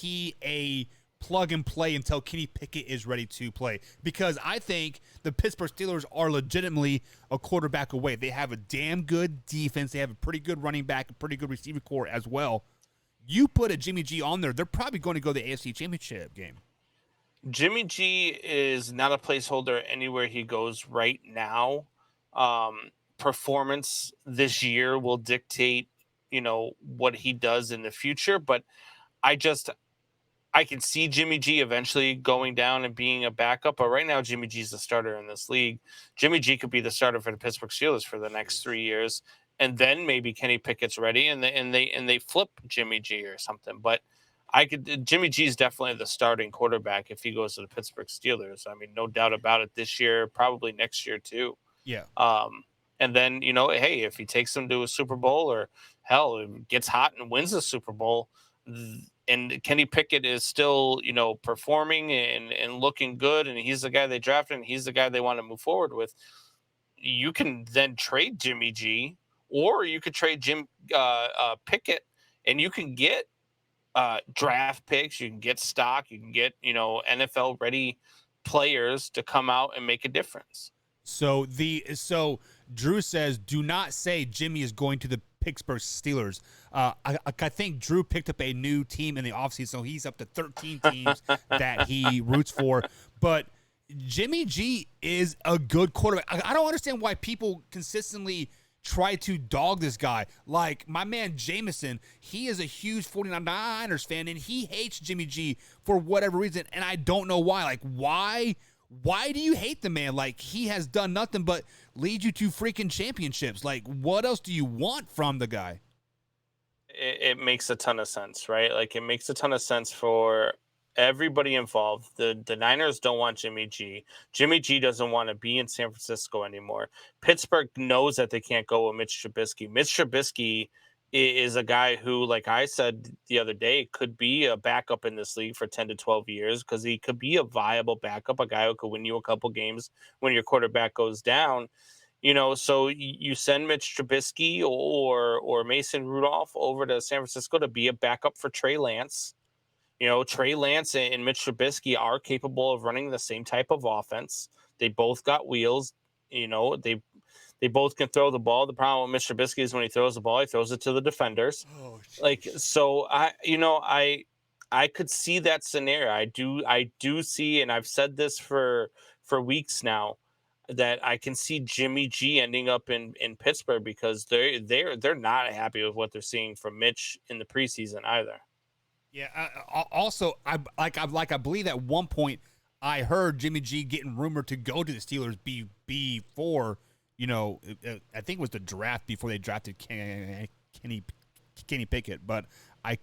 he a plug and play until Kenny Pickett is ready to play? Because I think the Pittsburgh Steelers are legitimately a quarterback away. They have a damn good defense. They have a pretty good running back, a pretty good receiver core as well. You put a Jimmy G on there, they're probably going to go to the AFC Championship game. Jimmy G is not a placeholder anywhere he goes right now. Performance this year will dictate, what he does in the future. But I just I can see Jimmy G eventually going down and being a backup. But right now, Jimmy G's the starter in this league. Jimmy G could be the starter for the Pittsburgh Steelers for the next 3 years, and then maybe Kenny Pickett's ready, and they flip Jimmy G or something. But Jimmy G is definitely the starting quarterback if he goes to the Pittsburgh Steelers. I mean, no doubt about it. This year, probably next year too. Yeah. And then, hey, if he takes them to a Super Bowl, or hell, gets hot and wins the Super Bowl, and Kenny Pickett is still, performing and looking good, and he's the guy they drafted, and he's the guy they want to move forward with, you can then trade Jimmy G, or you could trade Pickett, and you can get draft picks, you can get stock, you can get, NFL ready players to come out and make a difference. So Drew says, do not say Jimmy is going to the Pittsburgh Steelers. I think Drew picked up a new team in the offseason, so he's up to 13 teams that he roots for. But Jimmy G is a good quarterback. I don't understand why people consistently try to dog this guy. Like my man Jameson, he is a huge 49ers fan, and he hates Jimmy G for whatever reason, and I don't know why. Like, why do you hate the man? Like, he has done nothing but lead you to freaking championships. Like, what else do you want from the guy? It makes a ton of sense, right? Like, it makes a ton of sense for everybody involved. The Niners don't want Jimmy G. Jimmy G doesn't want to be in San Francisco anymore. Pittsburgh knows that they can't go with Mitch Trubisky. Mitch Trubisky is a guy who, like I said the other day, could be a backup in this league for 10 to 12 years, because he could be a viable backup, a guy who could win you a couple games when your quarterback goes down. So you send Mitch Trubisky or Mason Rudolph over to San Francisco to be a backup for Trey Lance. Trey Lance and Mitch Trubisky are capable of running the same type of offense. They both got wheels. They both can throw the ball. The problem with Mr. Trubisky is when he throws the ball, he throws it to the defenders. Oh, Like, so I could see that scenario. I do see, and I've said this for weeks now, that I can see Jimmy G ending up in Pittsburgh, because they're not happy with what they're seeing from Mitch in the preseason either. Yeah. Also, I believe at one point I heard Jimmy G getting rumored to go to the Steelers before, I think it was the draft before they drafted Kenny Pickett, but I